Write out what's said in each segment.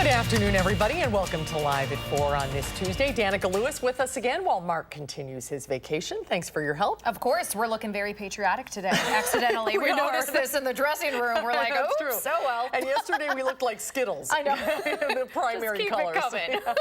Good afternoon, everybody, and welcome to Live at 4 on this Tuesday. Danica Lewis with us again while Mark continues his vacation. Thanks for your help. Of course, we're looking very patriotic today, accidentally. we noticed this in the dressing room. We're like, oh, true. So well. And yesterday we looked like Skittles. I know. The primary Just keep colors. it coming.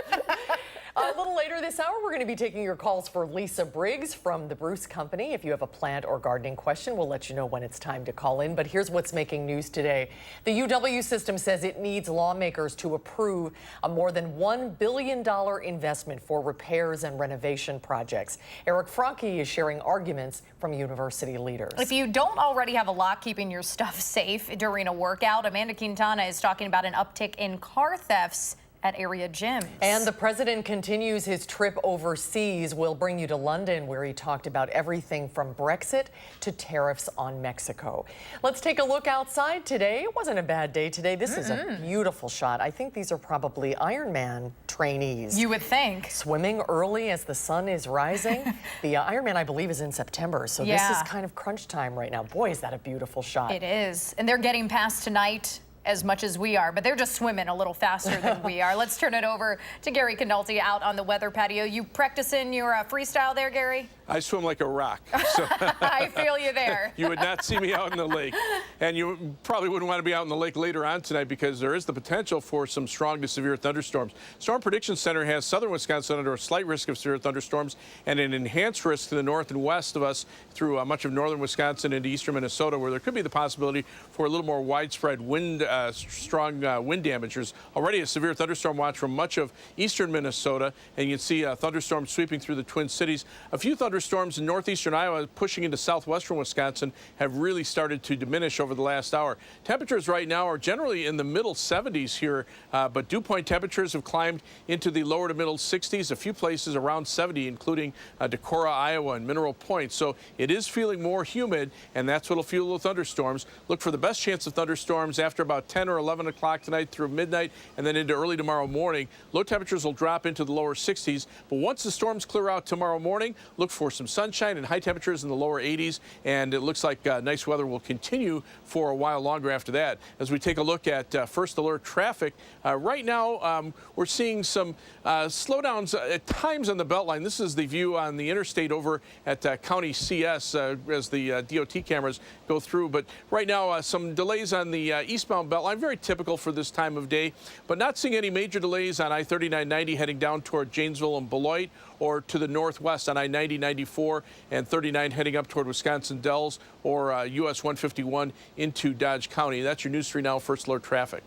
A little later this hour, we're going to be taking your calls for Lisa Briggs from the Bruce Company. If you have a plant or gardening question, we'll let you know when it's time to call in. But here's what's making news today. The UW system says it needs lawmakers to approve a more than $1 billion investment for repairs and renovation projects. Eric Franke is sharing arguments from university leaders. If you don't already have a lock keeping your stuff safe during a workout, Amanda Quintana is talking about an uptick in car thefts at area gyms. And the president continues his trip overseas. We'll bring you to London, where he talked about everything from Brexit to tariffs on Mexico. Let's take a look outside today. It wasn't a bad day today. This is a beautiful shot. I think these are probably Ironman trainees. You would think. Swimming early as the sun is rising. The Ironman, I believe, is in September, so this is kind of crunch time right now. Boy, is that a beautiful shot. It is. And they're getting past tonight as much as we are, but they're just swimming a little faster than we are. Let's turn it over to Gary Canalti out on the weather patio. You practicing your freestyle there, Gary? I swim like a rock. So I feel you there. You would not see me out in the lake. And you probably wouldn't want to be out in the lake later on tonight because there is the potential for some strong to severe thunderstorms. Storm Prediction Center has southern Wisconsin under a slight risk of severe thunderstorms and an enhanced risk to the north and west of us through much of northern Wisconsin into eastern Minnesota, where there could be the possibility for a little more widespread wind, strong wind damage. There's already a severe thunderstorm watch from much of eastern Minnesota, and you can see thunderstorms sweeping through the Twin Cities. A few thunderstorms in northeastern Iowa pushing into southwestern Wisconsin have really started to diminish over the last hour. Temperatures right now are generally in the middle 70s here, but dew point temperatures have climbed into the lower to middle 60s, a few places around 70, including Decorah, Iowa, and Mineral Point. So it is feeling more humid, and that's what will fuel the thunderstorms. Look for the best chance of thunderstorms after about 10 or 11 o'clock tonight through midnight and then into early tomorrow morning. Low temperatures will drop into the lower 60s, but once the storms clear out tomorrow morning, look for some sunshine and high temperatures in the lower 80s, and it looks like nice weather will continue for a while longer after that. As we take a look at first alert traffic, right now we're seeing some slowdowns at times on the Beltline. This is the view on the interstate over at County CS as the DOT cameras go through, but right now some delays on the eastbound Beltline, very typical for this time of day, but not seeing any major delays on I-39-90 heading down toward Janesville and Beloit, or to the northwest on I-90, 94, and 39 heading up toward Wisconsin Dells, or US 151 into Dodge County. That's your News 3 Now First Alert traffic.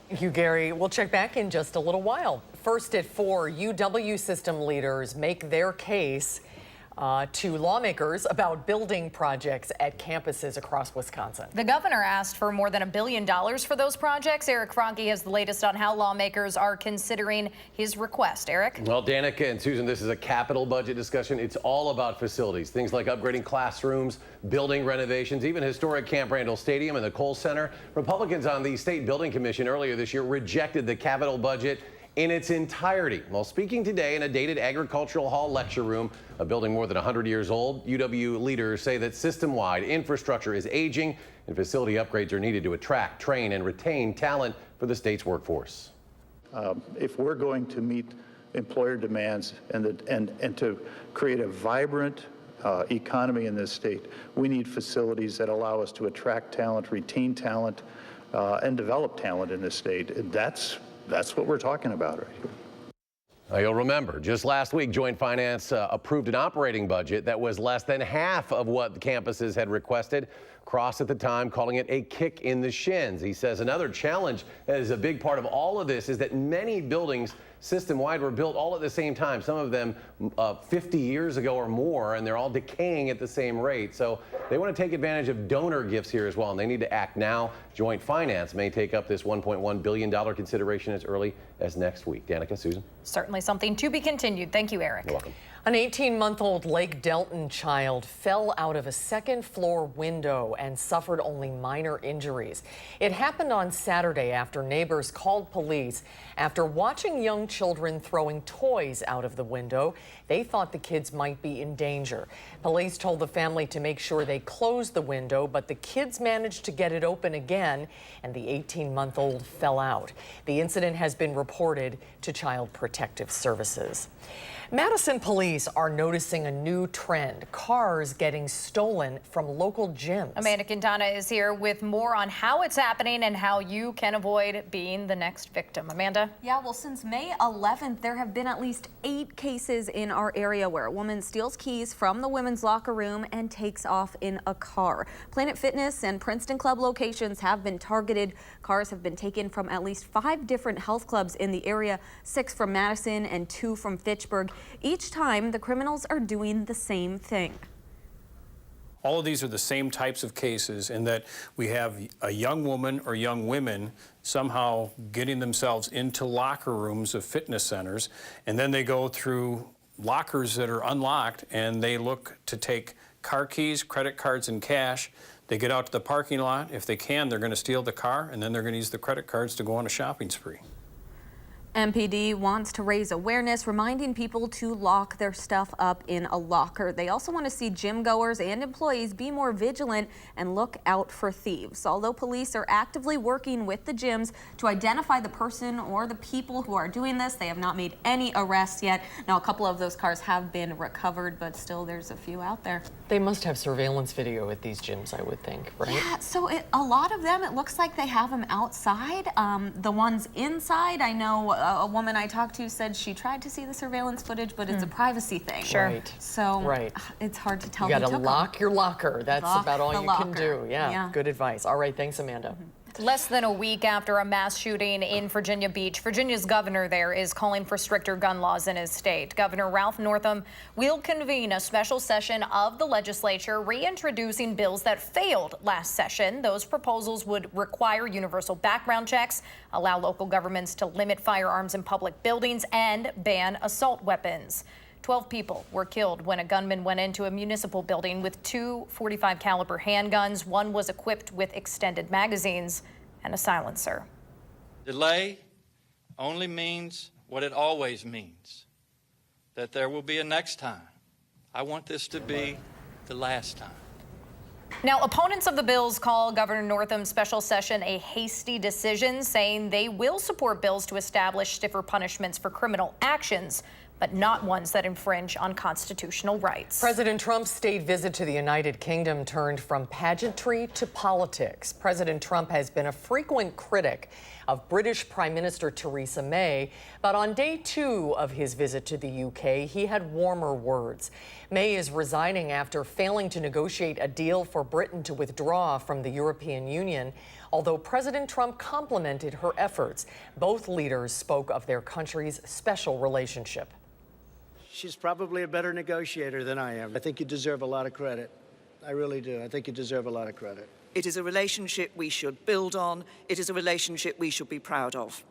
Thank you, Gary. We'll check back in just a little while. First at 4, UW system leaders make their case to lawmakers about building projects at campuses across Wisconsin. The governor asked for more than $1 billion for those projects. Eric Franke has the latest on how lawmakers are considering his request. Eric? Well, Danica and Susan, this is a capital budget discussion. It's all about facilities, things like upgrading classrooms, building renovations, even historic Camp Randall Stadium and the Kohl Center. Republicans on the State Building Commission earlier this year rejected the capital budget in its entirety. While speaking today in a dated agricultural hall lecture room, a building more than 100 years old, UW leaders say that system-wide infrastructure is aging and facility upgrades are needed to attract, train, and retain talent for the state's workforce. If we're going to meet employer demands and to create a vibrant economy in this state, we need facilities that allow us to attract talent, retain talent, and develop talent in this state. And that's what we're talking about right here. Now, you'll remember, just last week, Joint Finance approved an operating budget that was less than half of what the campuses had requested. Cross at the time calling it a kick in the shins. He says another challenge that is a big part of all of this is that many buildings system-wide were built all at the same time, some of them 50 years ago or more, and they're all decaying at the same rate. So they want to take advantage of donor gifts here as well, and they need to act now. Joint Finance may take up this $1.1 billion consideration as early as next week. Danica, Susan? Certainly something to be continued. Thank you, Eric. You're welcome. An 18-month-old Lake Delton child fell out of a second-floor window and suffered only minor injuries. It happened on Saturday after neighbors called police after watching young children throwing toys out of the window. They thought the kids might be in danger. Police told the family to make sure they closed the window, but the kids managed to get it open again, and the 18-month-old fell out. The incident has been reported to Child Protective Services. Madison police are noticing a new trend, cars getting stolen from local gyms. Amanda Quintana is here with more on how it's happening and how you can avoid being the next victim. Amanda? Yeah, well, since May 11th, there have been at least 8 cases in our area where a woman steals keys from the women's locker room and takes off in a car. Planet Fitness and Princeton Club locations have been targeted. Cars have been taken from at least 5 different health clubs in the area, 6 from Madison and 2 from Fitchburg. Each time, the criminals are doing the same thing. All of these are the same types of cases in that we have a young woman or young women somehow getting themselves into locker rooms of fitness centers, and then they go through lockers that are unlocked and they look to take car keys, credit cards, and cash. They get out to the parking lot. If they can, they're going to steal the car, and then they're going to use the credit cards to go on a shopping spree. MPD wants to raise awareness, reminding people to lock their stuff up in a locker. They also want to see gym goers and employees be more vigilant and look out for thieves. Although police are actively working with the gyms to identify the person or the people who are doing this, they have not made any arrests yet. Now, a couple of those cars have been recovered, but still there's a few out there. They must have surveillance video at these gyms, I would think, right? Yeah, so a lot of them, it looks like they have them outside. The ones inside, I know a woman I talked to said she tried to see the surveillance footage, but it's a privacy thing. Sure. Right. So it's hard to tell. You got to lock your locker. That's about all you can do. Yeah. Yeah, good advice. All right, thanks, Amanda. Less than a week after a mass shooting in Virginia Beach, Virginia's governor there is calling for stricter gun laws in his state. Governor Ralph Northam will convene a special session of the legislature, reintroducing bills that failed last session. Those proposals would require universal background checks, allow local governments to limit firearms in public buildings, and ban assault weapons. 12 people were killed when a gunman went into a municipal building with 2 .45 caliber handguns. One was equipped with extended magazines and a silencer. Delay only means what it always means, that there will be a next time. I want this to be the last time. Now, opponents of the bills call Governor Northam's special session a hasty decision, saying they will support bills to establish stiffer punishments for criminal actions, but not ones that infringe on constitutional rights. President Trump's state visit to the United Kingdom turned from pageantry to politics. President Trump has been a frequent critic of British Prime Minister Theresa May, but on day 2 of his visit to the UK, he had warmer words. May is resigning after failing to negotiate a deal for Britain to withdraw from the European Union. Although President Trump complimented her efforts, both leaders spoke of their country's special relationship. She's probably a better negotiator than I am. I think you deserve a lot of credit. I really do. I think you deserve a lot of credit. It is a relationship we should build on. It is a relationship we should be proud of.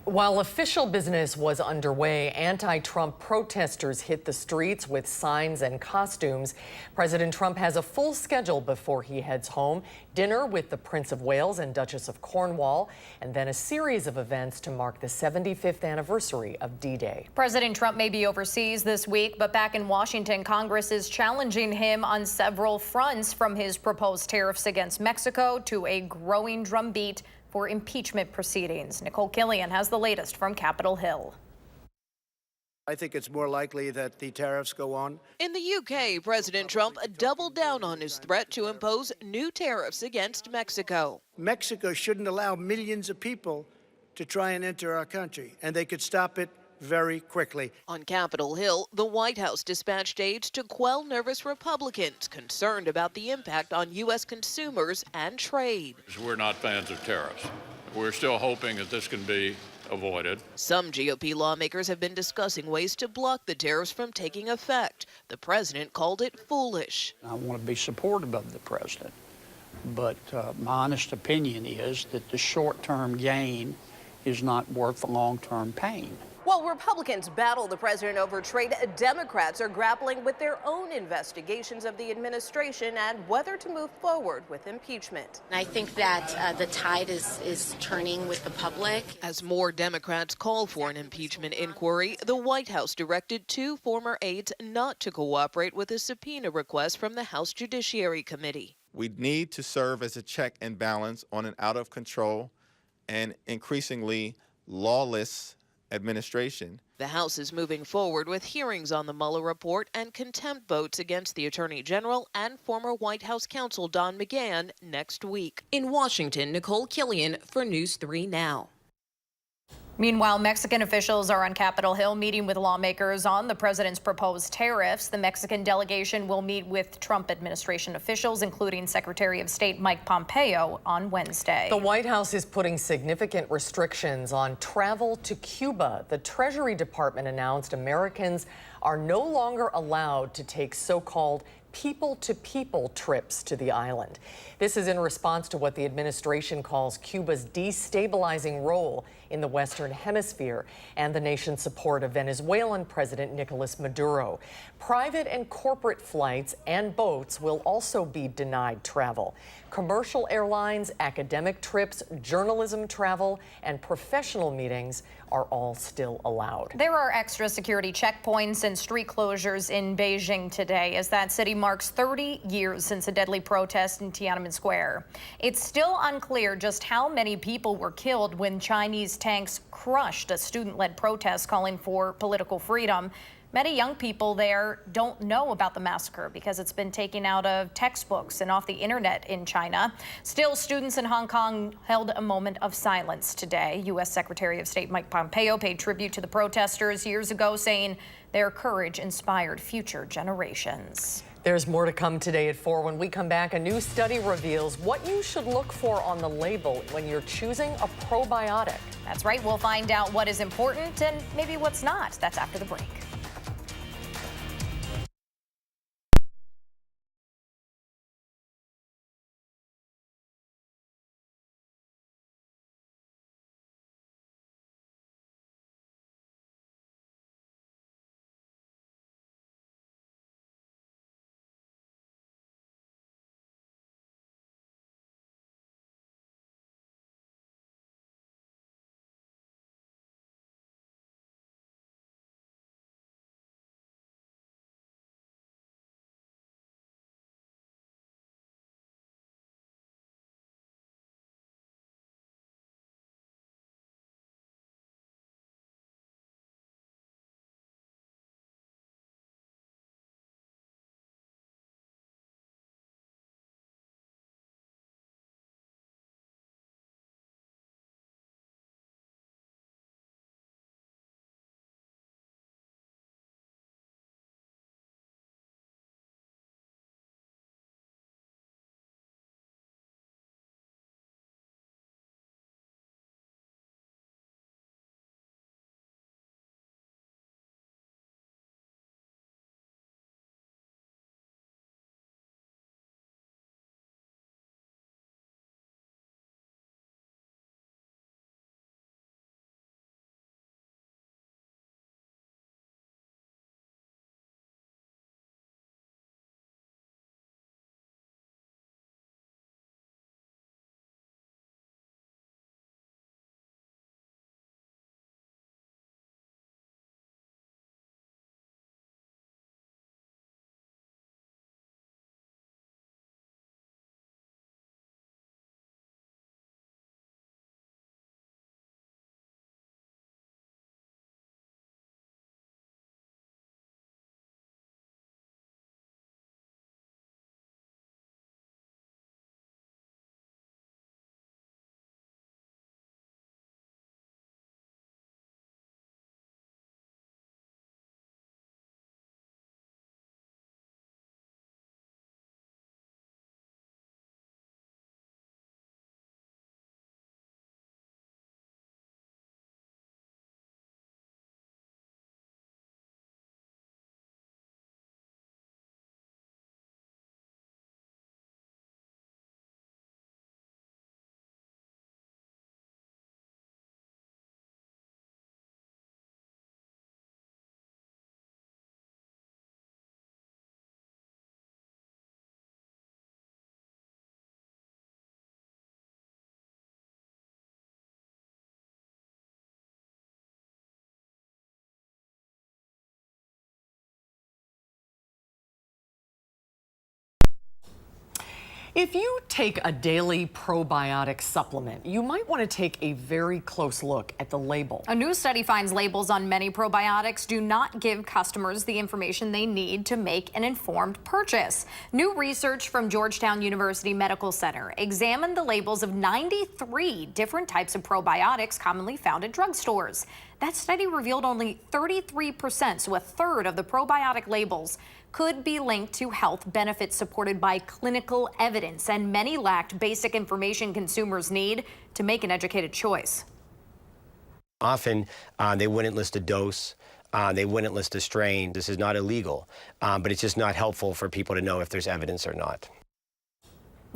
While official business was underway, anti-Trump protesters hit the streets with signs and costumes. President Trump has a full schedule before he heads home: dinner with the Prince of Wales and Duchess of Cornwall, and then a series of events to mark the 75th anniversary of D-Day. President Trump may be overseas this week, but back in Washington, Congress is challenging him on several fronts, from his proposed tariffs against Mexico to a growing drumbeat for impeachment proceedings. Nicole Killian has the latest from Capitol Hill. I think it's more likely that the tariffs go on. In the UK, President Trump doubled down on his threat to impose new tariffs against Mexico. Mexico shouldn't allow millions of people to try and enter our country, and they could stop it very quickly. On Capitol Hill, the White House dispatched aides to quell nervous Republicans concerned about the impact on U.S. consumers and trade. We're not fans of tariffs. We're still hoping that this can be avoided. Some GOP lawmakers have been discussing ways to block the tariffs from taking effect. The president called it foolish. I want to be supportive of the president, but my honest opinion is that the short-term gain is not worth the long-term pain. While Republicans battle the president over trade, Democrats are grappling with their own investigations of the administration and whether to move forward with impeachment. I think that the tide is turning with the public. As more Democrats call for an impeachment inquiry, the White House directed 2 former aides not to cooperate with a subpoena request from the House Judiciary Committee. We need to serve as a check and balance on an out of control and increasingly lawless administration. The House is moving forward with hearings on the Mueller report and contempt votes against the Attorney General and former White House counsel Don McGahn next week. In Washington, Nicole Killian for News 3 Now. Meanwhile, Mexican officials are on Capitol Hill meeting with lawmakers on the president's proposed tariffs. The Mexican delegation will meet with Trump administration officials, including Secretary of State Mike Pompeo, on Wednesday. The White House is putting significant restrictions on travel to Cuba. The Treasury Department announced Americans are no longer allowed to take so-called people-to-people trips to the island. This is in response to what the administration calls Cuba's destabilizing role in the Western Hemisphere and the nation's support of Venezuelan President Nicolas Maduro. Private and corporate flights and boats will also be denied travel. Commercial airlines, academic trips, journalism travel, and professional meetings are all still allowed. There are extra security checkpoints and street closures in Beijing today as that city marks 30 years since a deadly protest in Tiananmen Square. It's still unclear just how many people were killed when Chinese tanks crushed a student-led protest calling for political freedom. Many young people there don't know about the massacre because it's been taken out of textbooks and off the internet in China. Still, students in Hong Kong held a moment of silence today. U.S. Secretary of State Mike Pompeo paid tribute to the protesters years ago, saying their courage inspired future generations. There's more to come today at 4. When we come back, a new study reveals what you should look for on the label when you're choosing a probiotic. That's right. We'll find out what is important and maybe what's not. That's after the break. If you take a daily probiotic supplement, you might want to take a very close look at the label. A new study finds labels on many probiotics do not give customers the information they need to make an informed purchase. New research from Georgetown University Medical Center examined the labels of 93 different types of probiotics commonly found at drugstores. That study revealed only 33%, so a third of the probiotic labels, could be linked to health benefits supported by clinical evidence, and many lacked basic information consumers need to make an educated choice. Often they wouldn't list a dose, they wouldn't list a strain. This is not illegal, but it's just not helpful for people to know if there's evidence or not.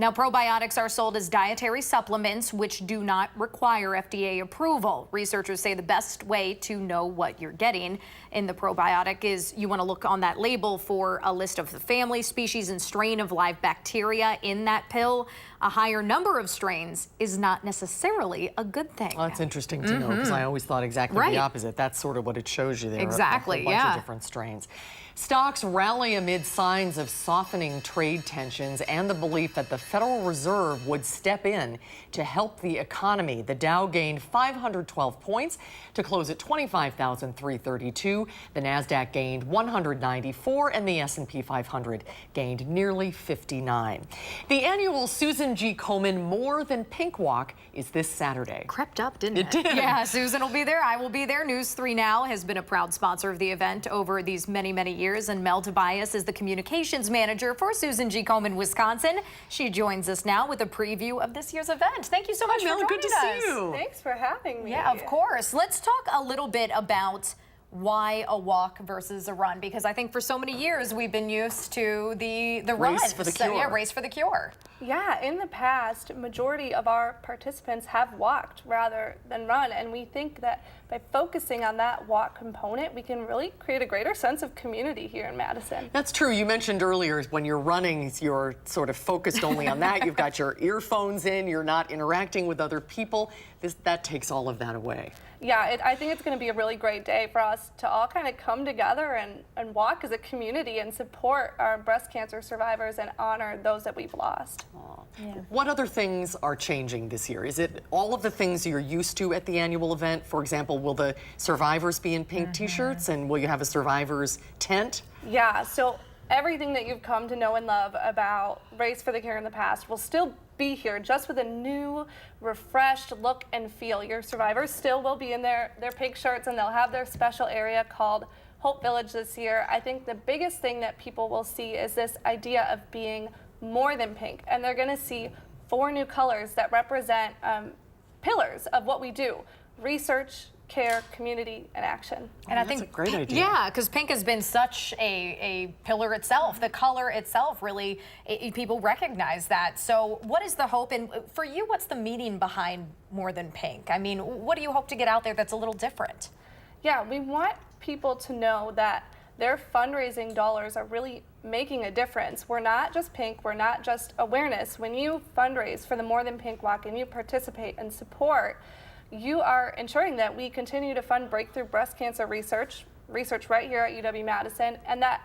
Now, probiotics are sold as dietary supplements, which do not require FDA approval. Researchers say the best way to know what you're getting in the probiotic is you want to look on that label for a list of the family, species, and strain of live bacteria in that pill. A higher number of strains is not necessarily a good thing. Well, that's interesting to know, because I always thought exactly the opposite. That's sort of what it shows you there. Exactly, a whole bunch of different strains. Stocks rally amid signs of softening trade tensions and the belief that the Federal Reserve would step in to help the economy. The Dow gained 512 points to close at 25,332. The Nasdaq gained 194, and the S&P 500 gained nearly 59. The annual Susan G. Komen More Than Pink Walk is this Saturday. Crept up, didn't it? It did. Yeah, Susan will be there. I will be there. News 3 Now has been a proud sponsor of the event over these many, many years. And Mel Tobias is the communications manager for Susan G. Komen, Wisconsin. She joins us now with a preview of this year's event. Thank you so much for joining us. Good to see you. Thanks for having me. Yeah, of course. Let's talk a little bit about why a walk versus a run, because I think for so many years we've been used to the run. Race for the cure. Yeah, race for the cure. Yeah, in the past, majority of our participants have walked rather than run, and we think that by focusing on that walk component, we can really create a greater sense of community here in Madison. That's true. You mentioned earlier when you're running, you're sort of focused only on that. You've got your earphones in, you're not interacting with other people. That takes all of that away. Yeah, I think it's going to be a really great day for us to all kind of come together and walk as a community and support our breast cancer survivors and honor those that we've lost. Yeah. What other things are changing this year? Is it all of the things you're used to at the annual event? For example, will the survivors be in pink t-shirts, and will you have a survivors tent? Yeah, so everything that you've come to know and love about Race for the Cure in the past will still be here, just with a new, refreshed look and feel. Your survivors still will be in their pink shirts, and they'll have their special area called Hope Village this year. I think the biggest thing that people will see is this idea of being more than pink, and they're going to see 4 new colors that represent pillars of what we do: research, care, community, and action. And I that's think a great idea. Yeah, because pink has been such a pillar itself. The color itself really, people recognize that. So what is the hope? And for you, what's the meaning behind More Than Pink? I mean, what do you hope to get out there that's a little different? Yeah, we want people to know that their fundraising dollars are really making a difference. We're not just pink, we're not just awareness. When you fundraise for the More Than Pink Walk and you participate and support, you are ensuring that we continue to fund breakthrough breast cancer research right here at UW-Madison, and that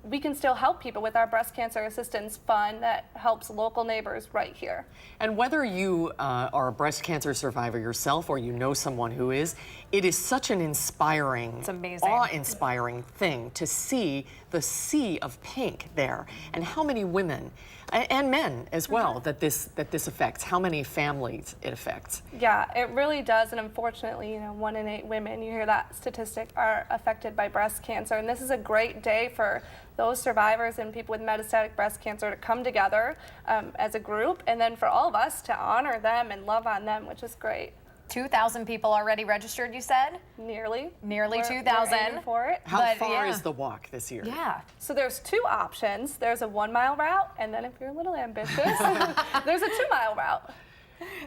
we can still help people with our breast cancer assistance fund that helps local neighbors right here. And whether you are a breast cancer survivor yourself or you know someone who is, it is such an inspiring, awe-inspiring thing to see the sea of pink there, and how many women and men as well that this affects, how many families it affects. Yeah, it really does, and unfortunately, 1 in 8 women, you hear that statistic, are affected by breast cancer, and this is a great day for those survivors and people with metastatic breast cancer to come together as a group, and then for all of us to honor them and love on them, which is great. 2,000 people already registered, you said? Nearly 2,000. We're aiming for it. How far is the walk this year? Yeah. So there's 2 options. There's a 1-mile route, and then if you're a little ambitious, there's a 2-mile route.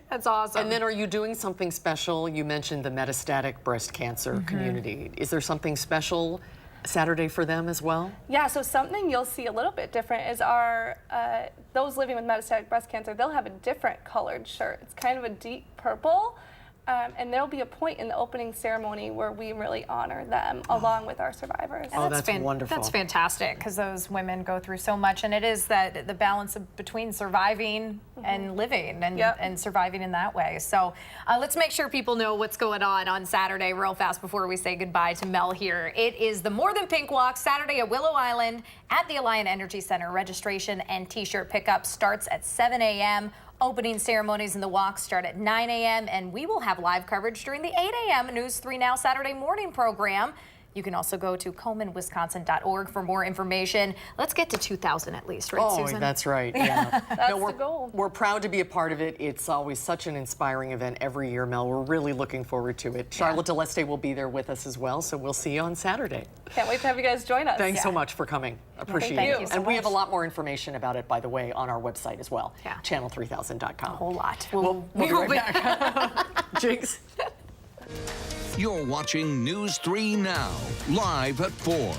That's awesome. And then are you doing something special? You mentioned the metastatic breast cancer community. Is there something special Saturday for them as well? Yeah, so something you'll see a little bit different is our those living with metastatic breast cancer, they'll have a different colored shirt. It's kind of a deep purple. and there'll be a point in the opening ceremony where we really honor them along with our survivors. Oh, that's wonderful. That's fantastic, because those women go through so much, and it is that the balance between surviving and living and surviving in that way. So let's make sure people know what's going on Saturday real fast before we say goodbye to Mel here. It is the More Than Pink Walk Saturday at Willow Island at the Alliant Energy Center. Registration and t-shirt pickup starts at 7 a.m. Opening ceremonies and the walk start at 9 a.m. and we will have live coverage during the 8 a.m. News 3 Now Saturday morning program. You can also go to colemanwisconsin.org for more information. Let's get to 2,000 at least, right, Susan? Oh, that's right. Yeah. That's the goal. We're proud to be a part of it. It's always such an inspiring event every year, Mel. We're really looking forward to it. Charlotte Deleste will be there with us as well, so we'll see you on Saturday. Can't wait to have you guys join us. Thanks so much for coming. Appreciate Thank it. you so and we much. have a lot more information about it, by the way, on our website as well. Yeah. Channel3000.com. A whole lot. We'll be right back. Jinx. You're watching News 3 Now, live at 4.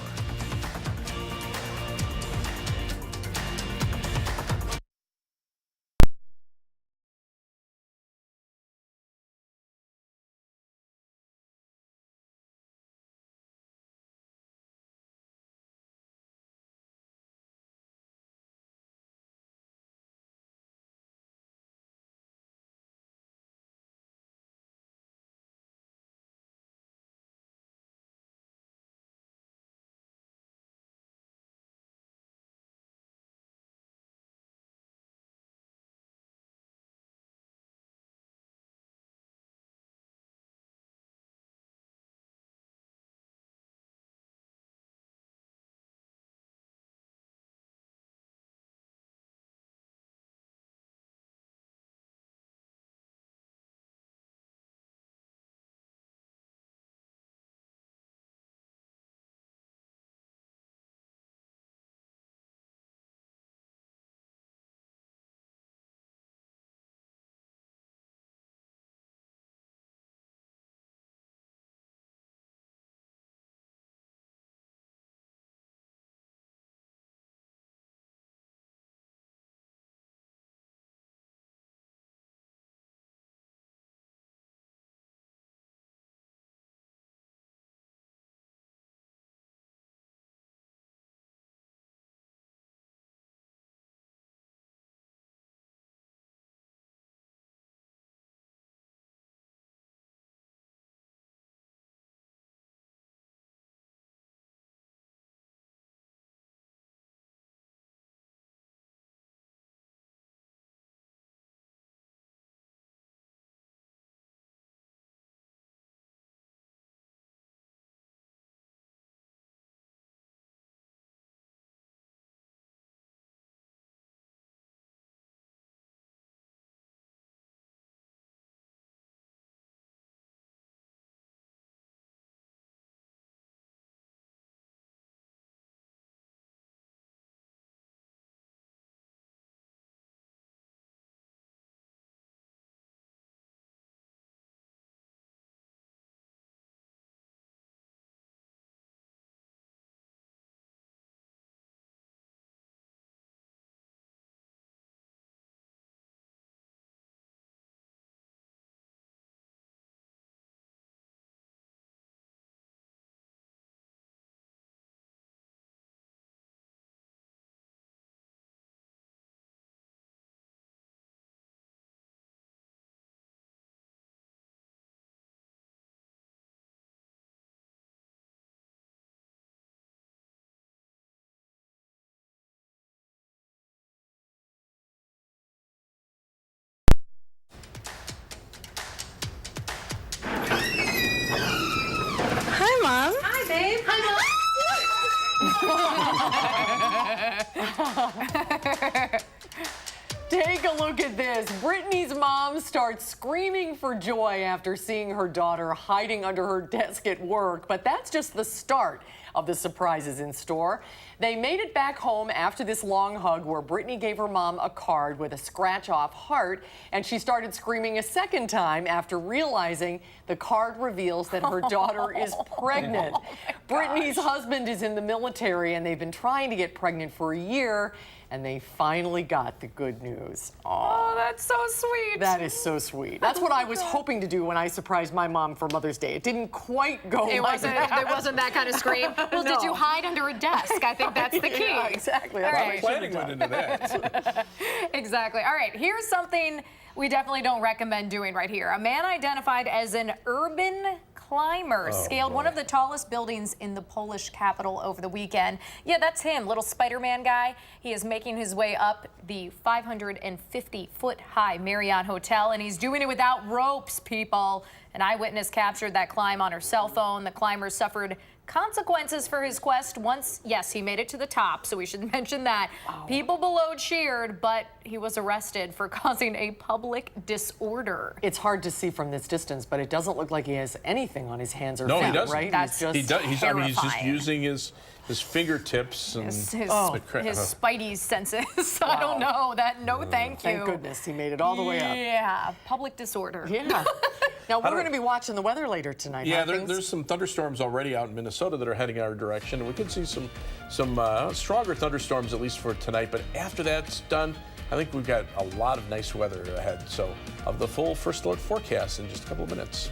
Hi, Mom. Hi, babe. Take a look at this. Brittany's mom starts screaming for joy after seeing her daughter hiding under her desk at work. But that's just the start of the surprises in store. They made it back home after this long hug where Brittany gave her mom a card with a scratch-off heart, and she started screaming a second time after realizing the card reveals that her daughter is pregnant. Brittany's husband is in the military, and they've been trying to get pregnant for a year. and they finally got the good news. Oh, that's so sweet. That is so sweet. That's what I was hoping to do when I surprised my mom for Mother's Day. It didn't quite go like that. It wasn't that kind of scream. Well, did you hide under a desk? I think that's the key. Yeah, exactly. All That's right. Planning went into that. Exactly. All right, here's something we definitely don't recommend doing right here. A man identified as an urban climber scaled one of the tallest buildings in the Polish capital over the weekend. Yeah, that's him, little Spider-Man guy. He is making his way up the 550-foot high Marriott Hotel, and he's doing it without ropes, people. An eyewitness captured that climb on her cell phone. The climber suffered consequences for his quest once, yes, he made it to the top, so we should mention that. People below cheered, but he was arrested for causing a public disorder. It's hard to see from this distance, but it doesn't look like he has anything on his hands or No, feet, he doesn't. right? That's He does. He's, I mean, he's just terrifying. using his fingertips and His spidey senses. I don't know. No, thank you. Thank goodness he made it all the way up. Yeah, public disorder. Yeah. Now, we're going to be watching the weather later tonight. Yeah, huh? there's some thunderstorms already out in Minnesota that are heading our direction, and we could see some stronger thunderstorms at least for tonight. But after that's done, I think we've got a lot of nice weather ahead. So, of the full first alert forecast in just a couple of minutes.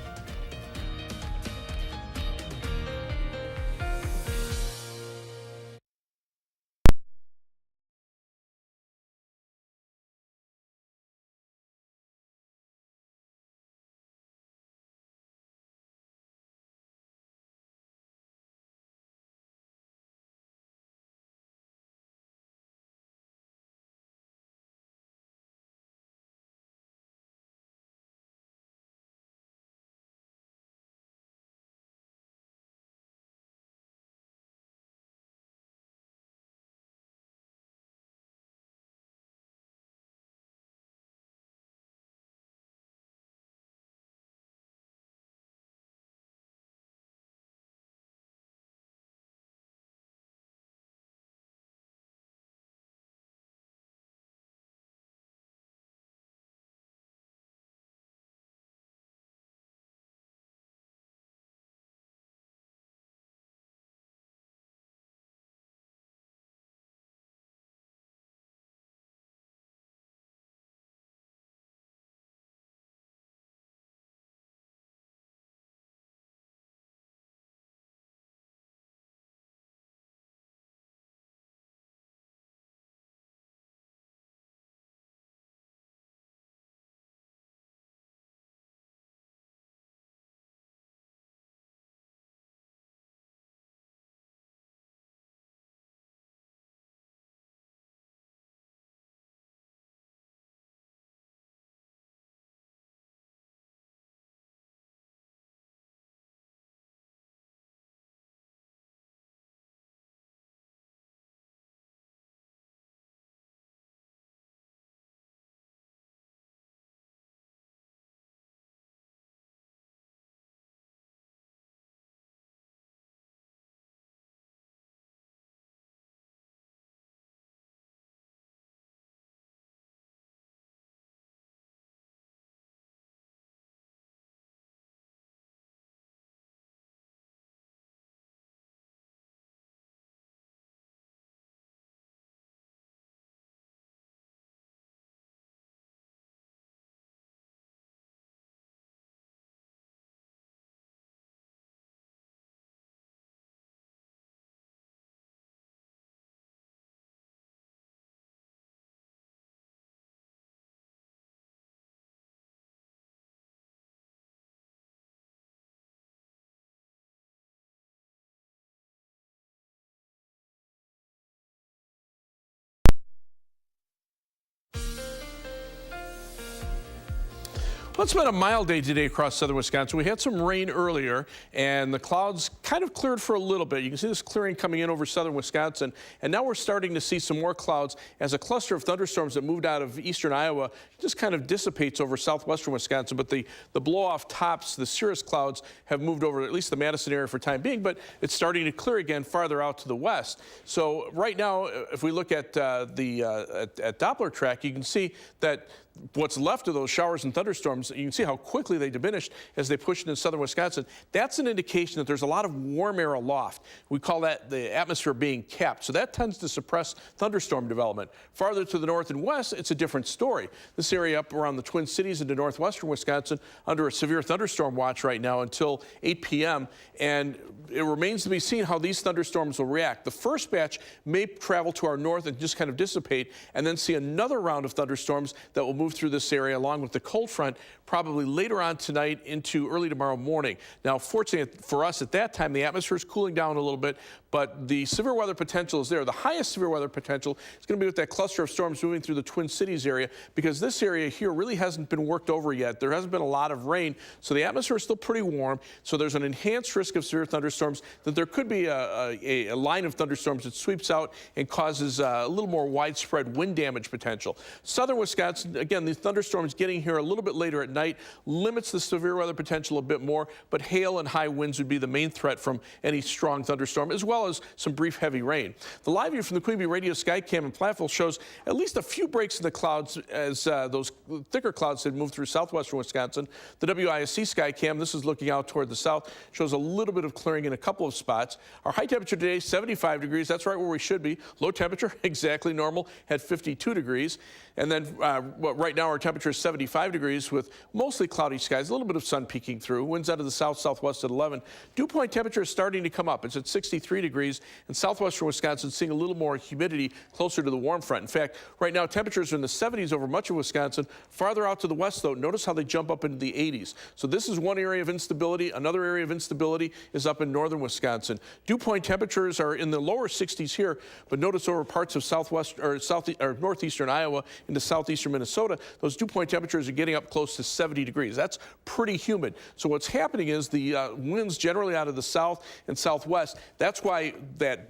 Well, it's been a mild day today across southern Wisconsin. We had some rain earlier, and the clouds kind of cleared for a little bit. You can see this clearing coming in over southern Wisconsin, and now we're starting to see some more clouds as a cluster of thunderstorms that moved out of eastern Iowa just kind of dissipates over southwestern Wisconsin. But the blow-off tops, the cirrus clouds, have moved over at least the Madison area for time being, but it's starting to clear again farther out to the west. So right now, if we look at at Doppler track, you can see that what's left of those showers and thunderstorms thunderstorms, you can see how quickly they diminished as they pushed into southern Wisconsin. That's an indication that there's a lot of warm air aloft. We call that the atmosphere being capped. So that tends to suppress thunderstorm development. Farther to the north and west, it's a different story. This area up around the Twin Cities into northwestern Wisconsin under a severe thunderstorm watch right now until 8 p.m. And it remains to be seen how these thunderstorms will react. The first batch may travel to our north and just kind of dissipate, and then see another round of thunderstorms that will move through this area along with the cold front probably later on tonight into early tomorrow morning. Now, fortunately for us at that time, the atmosphere is cooling down a little bit, but the severe weather potential is there. The highest severe weather potential is going to be with that cluster of storms moving through the Twin Cities area, because this area here really hasn't been worked over yet. There hasn't been a lot of rain, so the atmosphere is still pretty warm. So there's an enhanced risk of severe thunderstorms, that there could be a line of thunderstorms that sweeps out and causes a little more widespread wind damage potential. Southern Wisconsin, again, the thunderstorms getting here a little bit later at night limits the severe weather potential a bit more, but hail and high winds would be the main threat from any strong thunderstorm, as well as some brief heavy rain. The live view from the Queen Bee Radio Skycam in Platteville shows at least a few breaks in the clouds as those thicker clouds had moved through southwestern Wisconsin. The WISC Skycam, this is looking out toward the south, shows a little bit of clearing in a couple of spots. Our high temperature today, 75 degrees. That's right where we should be. Low temperature, exactly normal, at 52 degrees. And then right now our temperature is 75 degrees with mostly cloudy skies, a little bit of sun peeking through. Winds out of the south-southwest at 11. Dew point temperature is starting to come up. It's at 63 degrees. And southwestern Wisconsin seeing a little more humidity closer to the warm front. In fact, right now temperatures are in the 70s over much of Wisconsin. Farther out to the west, though, notice how they jump up into the 80s. So this is one area of instability. Another area of instability is up in northern Wisconsin. Dew point temperatures are in the lower 60s here, but notice over parts of northeastern Iowa into southeastern Minnesota, those dew point temperatures are getting up close to 70 degrees. That's pretty humid. So what's happening is the winds generally out of the south and southwest. That's why that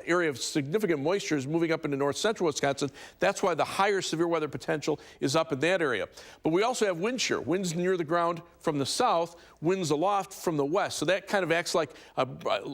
area of significant moisture is moving up into north central Wisconsin. That's why the higher severe weather potential is up in that area. But we also have wind shear, winds near the ground from the south, winds aloft from the west. So that kind of acts like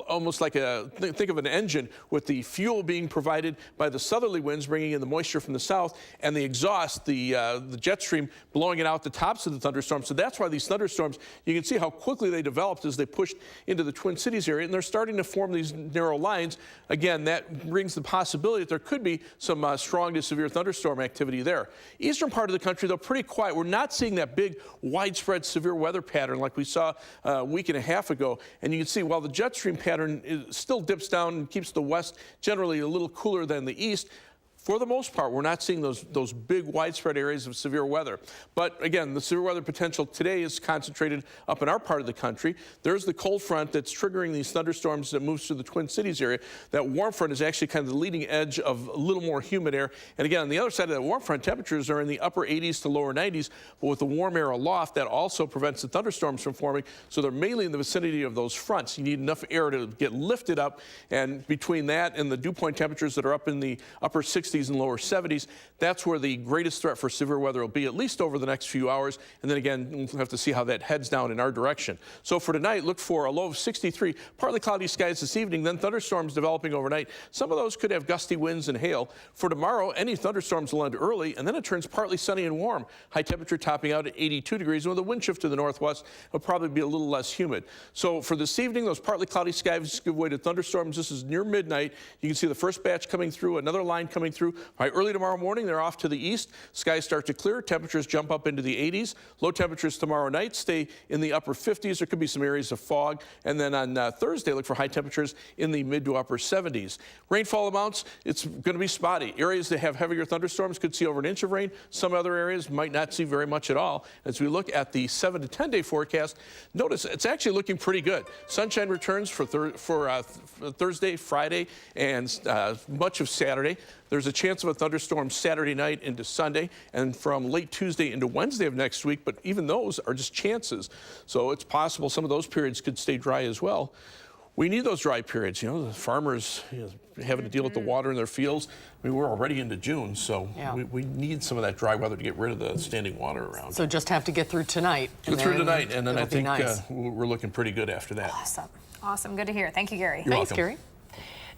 almost like think of an engine, with the fuel being provided by the southerly winds bringing in the moisture from the south, and the exhaust, the jet stream, blowing it out the tops of the thunderstorms. So that's why these thunderstorms, you can see how quickly they developed as they pushed into the Twin Cities area, and they're starting to form these narrow lines. Again, that brings the possibility that there could be some strong to severe thunderstorm activity there. Eastern part of the country, though, pretty quiet. We're not seeing that big widespread severe weather pattern like we saw a week and a half ago. And you can see while the jet stream pattern still dips down and keeps the west generally a little cooler than the east, for the most part, we're not seeing those big widespread areas of severe weather. But again, the severe weather potential today is concentrated up in our part of the country. There's the cold front that's triggering these thunderstorms that moves through the Twin Cities area. That warm front is actually kind of the leading edge of a little more humid air. And again, on the other side of that warm front, temperatures are in the upper 80s to lower 90s. But with the warm air aloft, that also prevents the thunderstorms from forming. So they're mainly in the vicinity of those fronts. You need enough air to get lifted up. And between that and the dew point temperatures that are up in the upper 60s and lower 70s, that's where the greatest threat for severe weather will be, at least over the next few hours. And then again, we'll have to see how that heads down in our direction. So for tonight, look for a low of 63, partly cloudy skies this evening, then thunderstorms developing overnight. Some of those could have gusty winds and hail. For tomorrow, any thunderstorms will end early, and then it turns partly sunny and warm. High temperature topping out at 82 degrees, and with a wind shift to the northwest, it'll probably be a little less humid. So for this evening, those partly cloudy skies give way to thunderstorms. This is near midnight. You can see the first batch coming through, another line coming through. By early tomorrow morning, they're off to the east. Skies start to clear. Temperatures jump up into the 80s. Low temperatures tomorrow night stay in the upper 50s. There could be some areas of fog. And then on Thursday, look for high temperatures in the mid to upper 70s. Rainfall amounts, it's going to be spotty. Areas that have heavier thunderstorms could see over an inch of rain. Some other areas might not see very much at all. As we look at the 7 to 10 day forecast, notice it's actually looking pretty good. Sunshine returns for Thursday, Friday, and much of Saturday. There's a chance of a thunderstorm Saturday night into Sunday, and from late Tuesday into Wednesday of next week, but even those are just chances. So it's possible some of those periods could stay dry as well. We need those dry periods. You know, the farmers having to deal with the water in their fields. I mean, we're already into June, so we need some of that dry weather to get rid of the standing water around. So just have to get through tonight. Get through tonight, and then I think we're looking pretty good after that. Awesome. Awesome. Good to hear. Thank you, Gary. You're Thanks, welcome. Gary.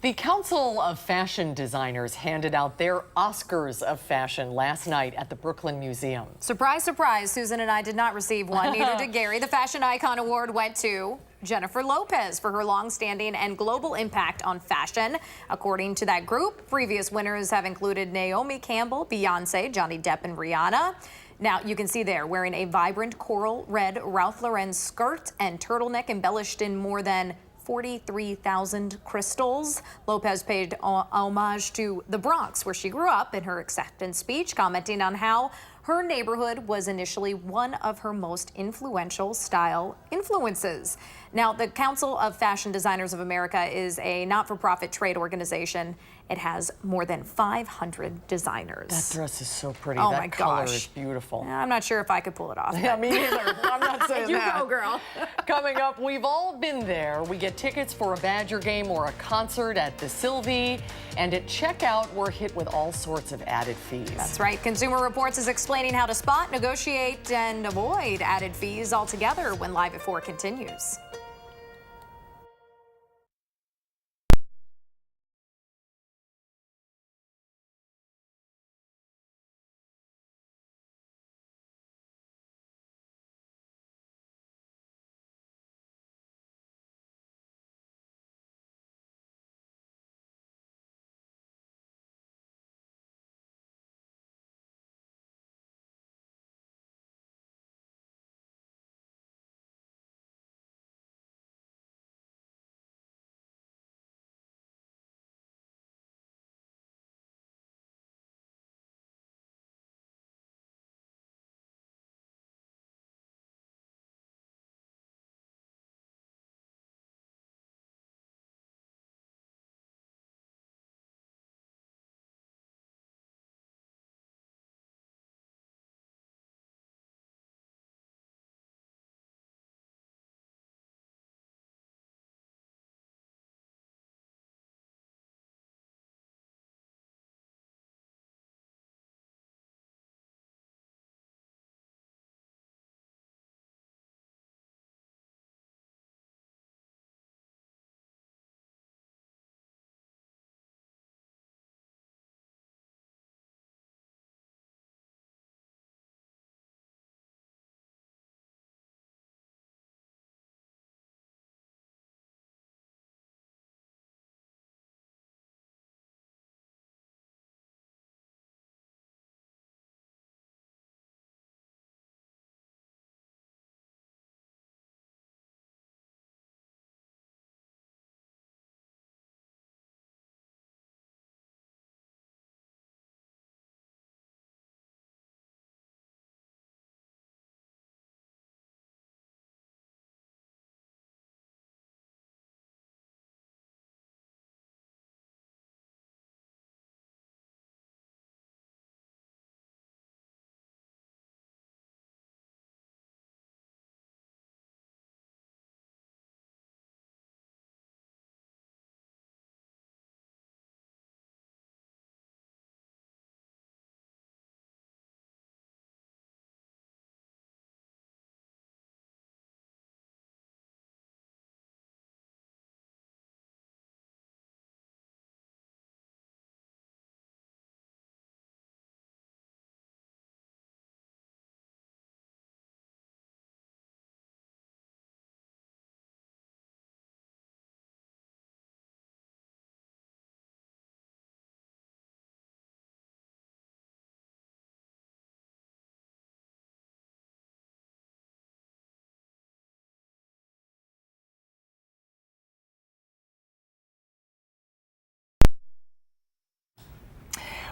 The Council of Fashion Designers handed out their Oscars of Fashion last night at the Brooklyn Museum. Surprise, surprise, Susan and I did not receive one, neither did Gary. The Fashion Icon Award went to Jennifer Lopez for her long-standing and global impact on fashion. According to that group, previous winners have included Naomi Campbell, Beyonce, Johnny Depp, and Rihanna. Now, you can see there wearing a vibrant coral red Ralph Lauren skirt and turtleneck embellished in more than 43,000 crystals. Lopez paid homage to the Bronx, where she grew up, in her acceptance speech, commenting on how her neighborhood was initially one of her most influential style influences. Now, the Council of Fashion Designers of America is a not-for-profit trade organization. It has more than 500 designers. That dress is so pretty. Oh that my color gosh. is beautiful. I'm not sure if I could pull it off. Yeah, me neither. I'm not saying you that. go, girl. Coming up, we've all been there. We get tickets for a Badger game or a concert at the Sylvie, and at checkout, we're hit with all sorts of added fees. That's right. Consumer Reports is explaining how to spot, negotiate, and avoid added fees altogether when Live at 4 continues.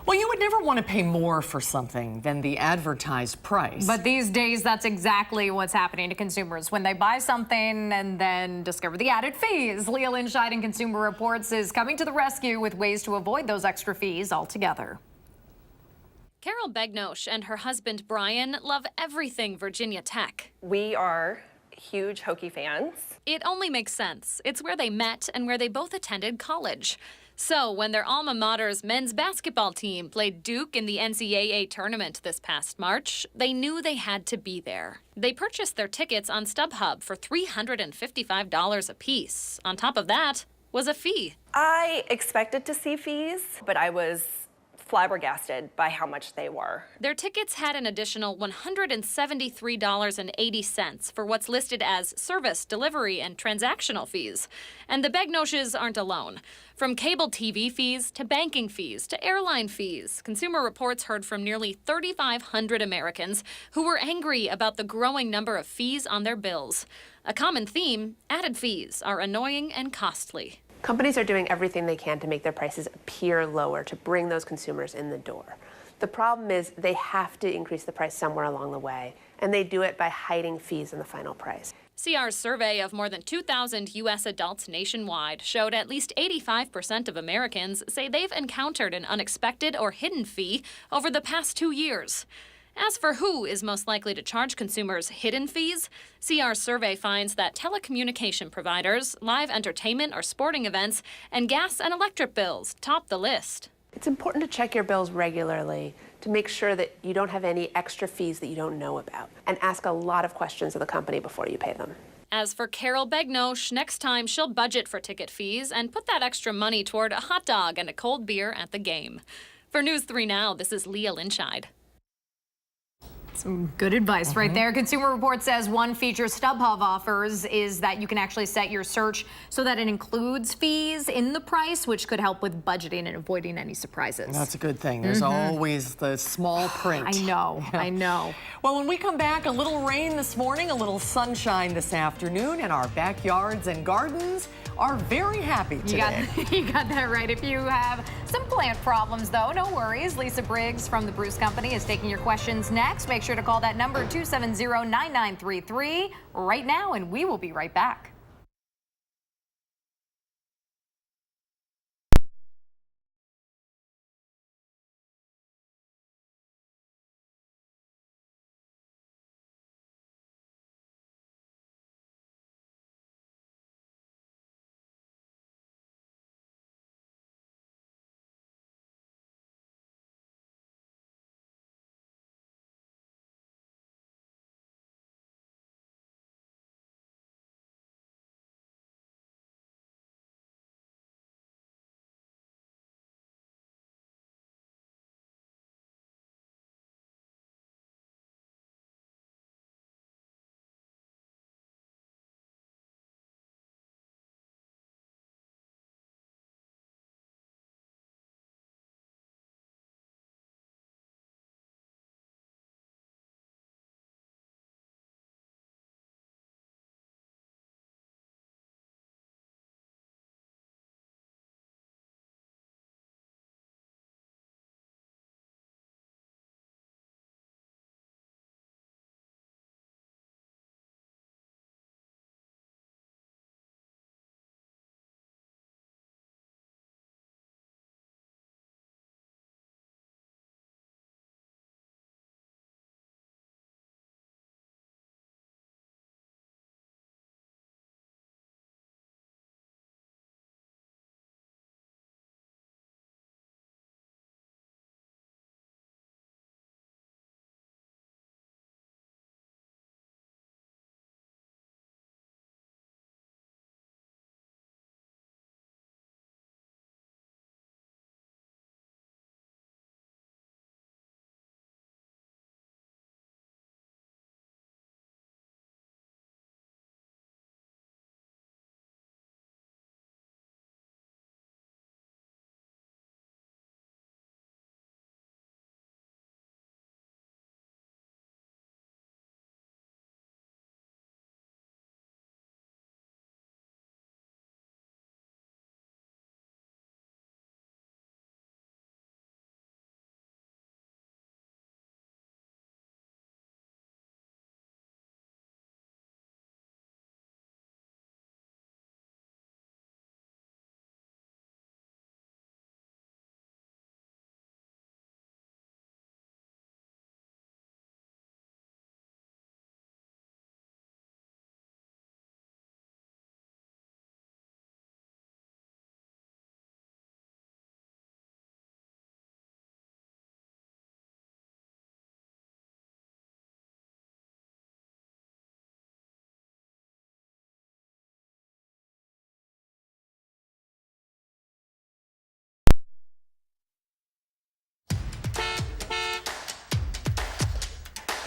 Well, you would never want to pay more for something than the advertised price. But these days, that's exactly what's happening to consumers when they buy something and then discover the added fees. Leah Linscheid in Consumer Reports is coming to the rescue with ways to avoid those extra fees altogether. Carol Begnosh and her husband Brian love everything Virginia Tech. We are huge Hokie fans. It only makes sense. It's where they met and where they both attended college. So when their alma mater's men's basketball team played Duke in the NCAA tournament this past March, they knew they had to be there. They purchased their tickets on StubHub for $355 apiece. On top of that was a fee. I expected to see fees, but I was flabbergasted by how much they were. Their tickets had an additional $173.80 for what's listed as service, delivery, and transactional fees. And the Begnoshes aren't alone. From cable TV fees to banking fees to airline fees, Consumer Reports heard from nearly 3,500 Americans who were angry about the growing number of fees on their bills. A common theme, added fees are annoying and costly. Companies are doing everything they can to make their prices appear lower to bring those consumers in the door. The problem is they have to increase the price somewhere along the way, and they do it by hiding fees in the final price. CR's survey of more than 2,000 U.S. adults nationwide showed at least 85% of Americans say they've encountered an unexpected or hidden fee over the past 2 years. As for who is most likely to charge consumers hidden fees, CR's survey finds that telecommunication providers, live entertainment or sporting events, and gas and electric bills top the list. It's important to check your bills regularly to make sure that you don't have any extra fees that you don't know about, and ask a lot of questions of the company before you pay them. As for Carol Begnosh, next time she'll budget for ticket fees and put that extra money toward a hot dog and a cold beer at the game. For News 3 Now, this is Leah Lynchide. Some good advice right there. Consumer Reports says one feature StubHub offers is that you can actually set your search so that it includes fees in the price, which could help with budgeting and avoiding any surprises. That's a good thing. There's always the small print. I know, I know. Well, when we come back, a little rain this morning, a little sunshine this afternoon, and our backyards and gardens are very happy today. You got that right. If you have some plant problems, though, no worries. Lisa Briggs from the Bruce Company is taking your questions next. Make sure to call that number 270-9933 right now, and we will be right back.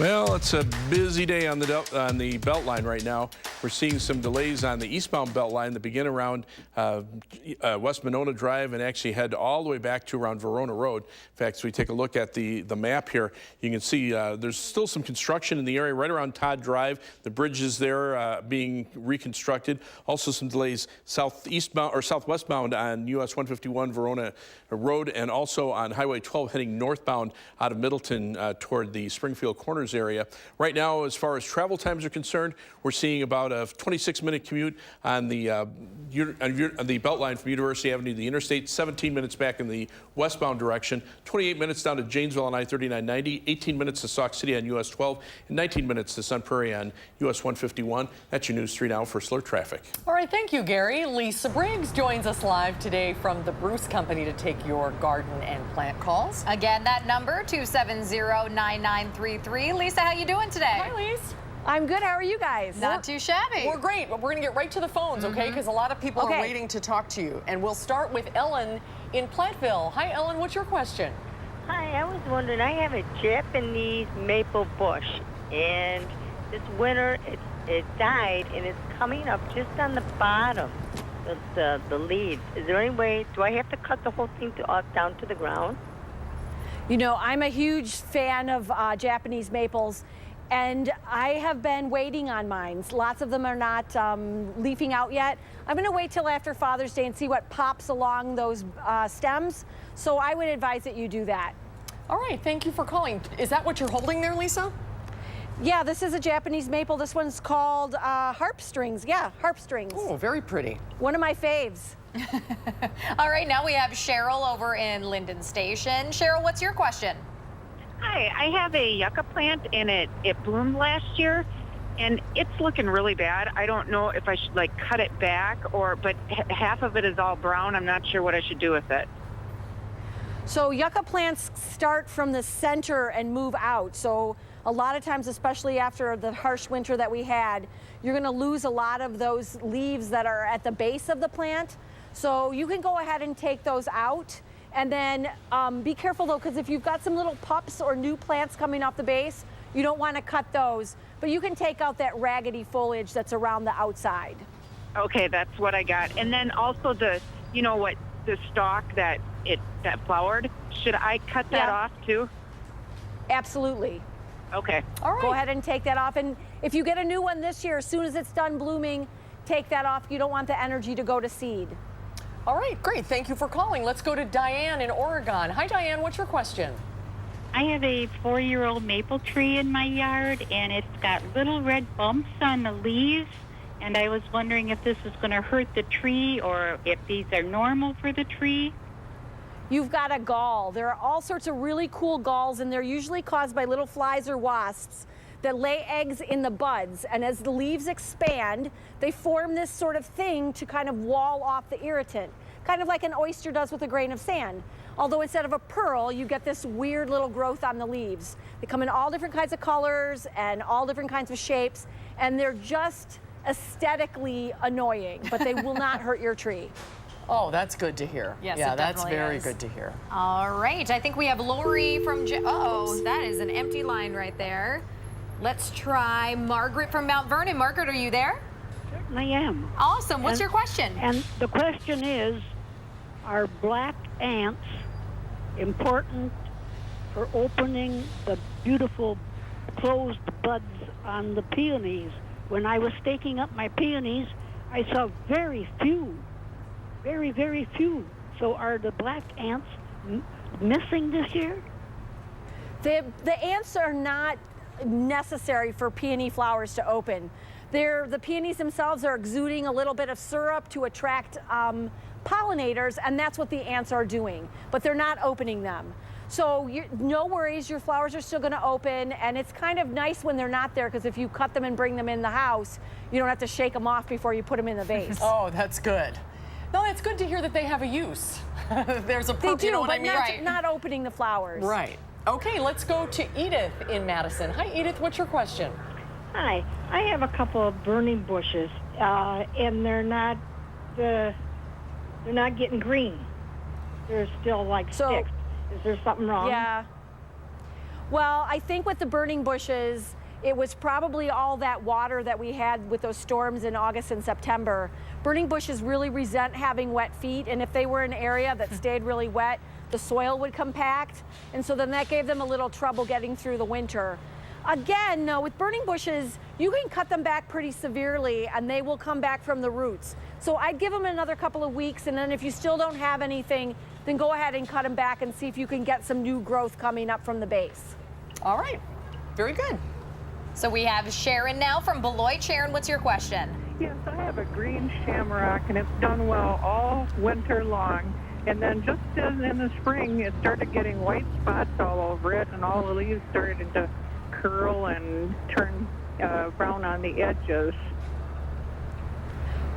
Well, it's a busy day on the belt line right now. We're seeing some delays on the eastbound belt line that begin around West Monona Drive and actually head all the way back to around Verona Road. In fact, as we take a look at the map here, you can see there's still some construction in the area right around Todd Drive. The bridge is there being reconstructed. Also some delays southeastbound or southwestbound on US 151 Verona Road and also on Highway 12 heading northbound out of Middleton toward the Springfield Corners area. Right now, as far as travel times are concerned, we're seeing about a 26-minute commute on the belt line from University Avenue to the interstate, 17 minutes back in the westbound direction, 28 minutes down to Janesville on I-3990, 18 minutes to Sauk City on US 12, and 19 minutes to Sun Prairie on US 151. That's your News 3 Now for slur traffic. All right, thank you, Gary. Lisa Briggs joins us live today from the Bruce Company to take your garden and plant calls. Again, that number, 270-9933. Lisa, how you doing today? Hi, Lisa. I'm good. How are you guys? Not too shabby. We're great. We're going to get right to the phones, okay? Because a lot of people are waiting to talk to you. And we'll start with Ellen in Platteville. Hi, Ellen. What's your question? Hi. I was wondering, I have a Japanese maple bush, and this winter it died, and it's coming up just on the bottom of the leaves. Is there any way, do I have to cut the whole thing down to the ground? You know, I'm a huge fan of Japanese maples, and I have been waiting on mine. Lots of them are not leafing out yet. I'm going to wait till after Father's Day and see what pops along those stems. So I would advise that you do that. All right, thank you for calling. Is that what you're holding there, Lisa? Yeah, this is a Japanese maple. This one's called harp strings. Yeah, harp strings. Oh, very pretty. One of my faves. All right, now we have Cheryl over in Linden Station. Cheryl, what's your question? Hi, I have a yucca plant and it bloomed last year and it's looking really bad. I don't know if I should like cut it back but half of it is all brown. I'm not sure what I should do with it. So yucca plants start from the center and move out. So a lot of times, especially after the harsh winter that we had, you're going to lose a lot of those leaves that are at the base of the plant. So you can go ahead and take those out. And then be careful though, because if you've got some little pups or new plants coming off the base, you don't want to cut those. But you can take out that raggedy foliage that's around the outside. Okay, that's what I got. And then also the stalk that flowered, should I cut that off too? Absolutely. Okay. All right. Go ahead and take that off. And if you get a new one this year, as soon as it's done blooming, take that off. You don't want the energy to go to seed. All right, great. Thank you for calling. Let's go to Diane in Oregon. Hi, Diane. What's your question? I have a 4-year-old maple tree in my yard, and it's got little red bumps on the leaves. And I was wondering if this is going to hurt the tree or if these are normal for the tree. You've got a gall. There are all sorts of really cool galls, and they're usually caused by little flies or wasps that lay eggs in the buds. And as the leaves expand, they form this sort of thing to kind of wall off the irritant, kind of like an oyster does with a grain of sand. Although instead of a pearl, you get this weird little growth on the leaves. They come in all different kinds of colors and all different kinds of shapes, and they're just aesthetically annoying, but they will not hurt your tree. Oh, that's good to hear. Yes, yeah, it that's definitely very is. good to hear. All right, I think we have Lori from uh-oh, that is an empty line right there. Let's try Margaret from Mount Vernon. Margaret, are you there? Certainly am. Awesome. What's your question? And the question is, are black ants important for opening the beautiful closed buds on the peonies? When I was staking up my peonies, I saw very few. Very, very few. So are the black ants missing this year? The ants are not necessary for peony flowers to open. The peonies themselves are exuding a little bit of syrup to attract pollinators, and that's what the ants are doing, but they're not opening them. So no worries, your flowers are still going to open, and it's kind of nice when they're not there, because if you cut them and bring them in the house, you don't have to shake them off before you put them in the vase. Oh, that's good. No, it's good to hear that they have a use. There's a They do, you know what but I mean? not opening the flowers. Right. Okay, let's go to Edith in Madison. Hi, Edith. What's your question? Hi. I have a couple of burning bushes, and they're not getting green. They're still like sticks. Is there something wrong? Yeah. Well, I think with the burning bushes, it was probably all that water that we had with those storms in August and September. Burning bushes really resent having wet feet, and if they were in an area that stayed really wet, the soil would compact, and so then that gave them a little trouble getting through the winter. Again, no, with burning bushes, you can cut them back pretty severely and they will come back from the roots. So I'd give them another couple of weeks, and then if you still don't have anything, then go ahead and cut them back and see if you can get some new growth coming up from the base. All right, very good. So we have Sharon now from Beloit. Sharon, what's your question? Yes, I have a green shamrock, and it's done well all winter long. And then just in the spring, it started getting white spots all over it, and all the leaves started to curl and turn brown on the edges.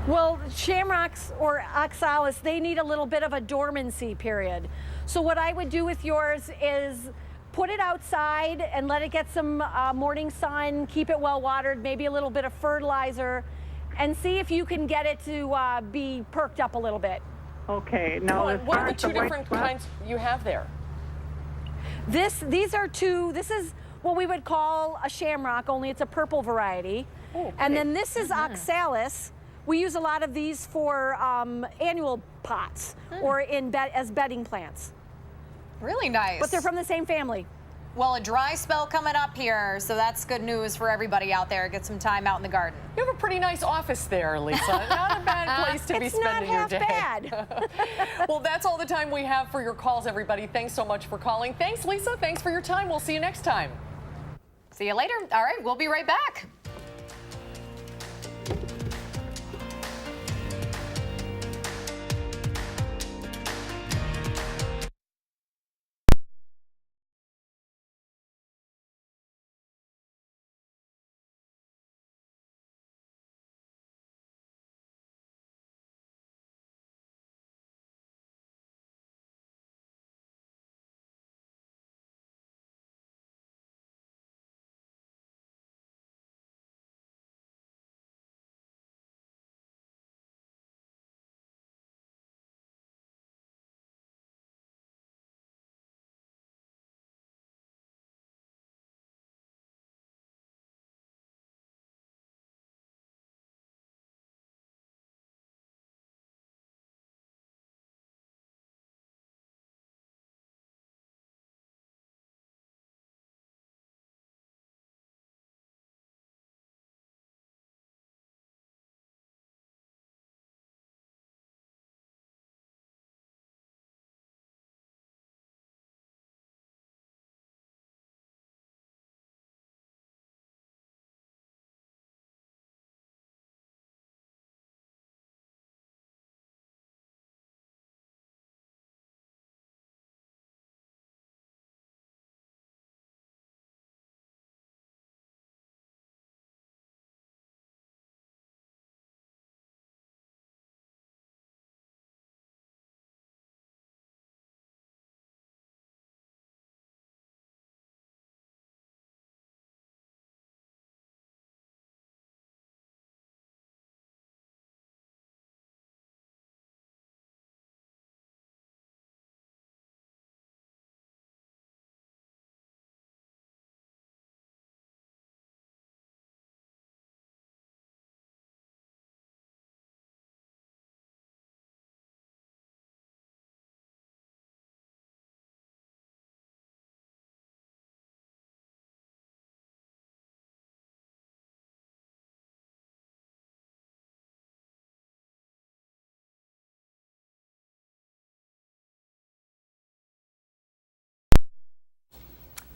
Well, shamrocks or oxalis, they need a little bit of a dormancy period. So what I would do with yours is put it outside and let it get some morning sun, keep it well watered, maybe a little bit of fertilizer, and see if you can get it to be perked up a little bit. Okay, now what are the two different kinds you have there? These are two, this is what we would call a shamrock, only it's a purple variety. Oh, okay. And then this is oxalis. We use a lot of these for annual pots or as bedding plants. Really nice. But they're from the same family. Well, a dry spell coming up here, so that's good news for everybody out there. Get some time out in the garden. You have a pretty nice office there, Lisa. Not a bad place to be spending your day. It's not half bad. Well, that's all the time we have for your calls, everybody. Thanks so much for calling. Thanks, Lisa. Thanks for your time. We'll see you next time. See you later. All right, we'll be right back.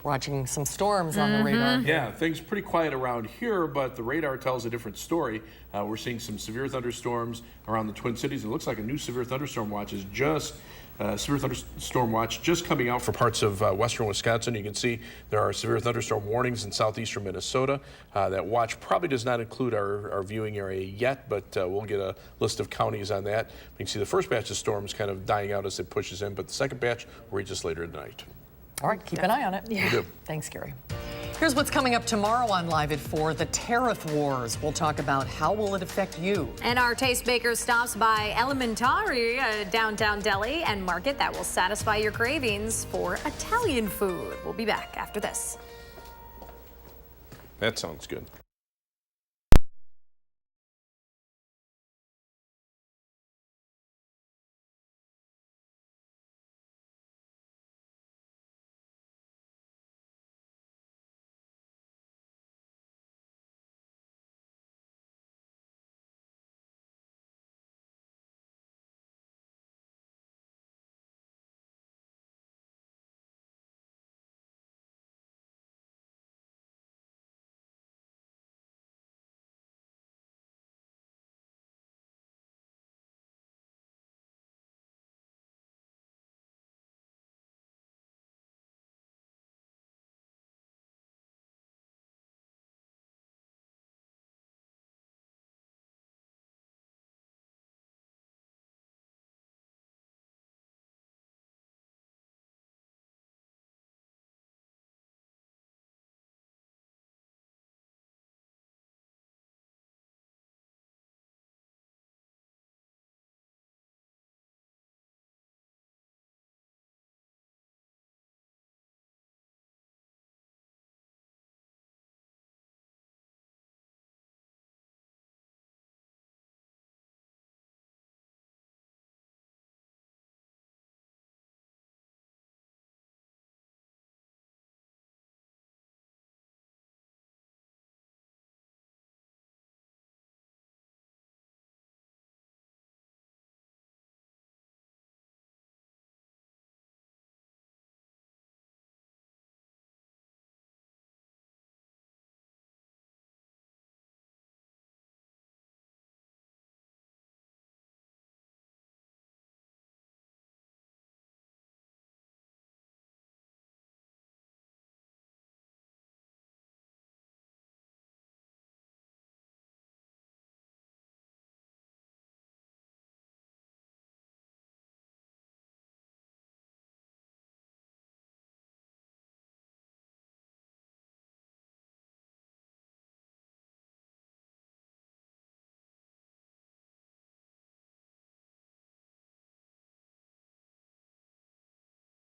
Watching some storms on the radar. Yeah, things pretty quiet around here, but the radar tells a different story. We're seeing some severe thunderstorms around the Twin Cities. It looks like a new severe thunderstorm watch is just coming out for parts of western Wisconsin. You can see there are severe thunderstorm warnings in southeastern Minnesota. That watch probably does not include our viewing area yet, but we'll get a list of counties on that. You can see the first batch of storms kind of dying out as it pushes in, but the second batch will reach us later tonight. All right, keep an eye on it. Yeah. Thanks, Gary. Here's what's coming up tomorrow on Live at 4, the tariff wars. We'll talk about how will it affect you. And our Tastemaker stops by Elementari, a downtown deli and market that will satisfy your cravings for Italian food. We'll be back after this. That sounds good.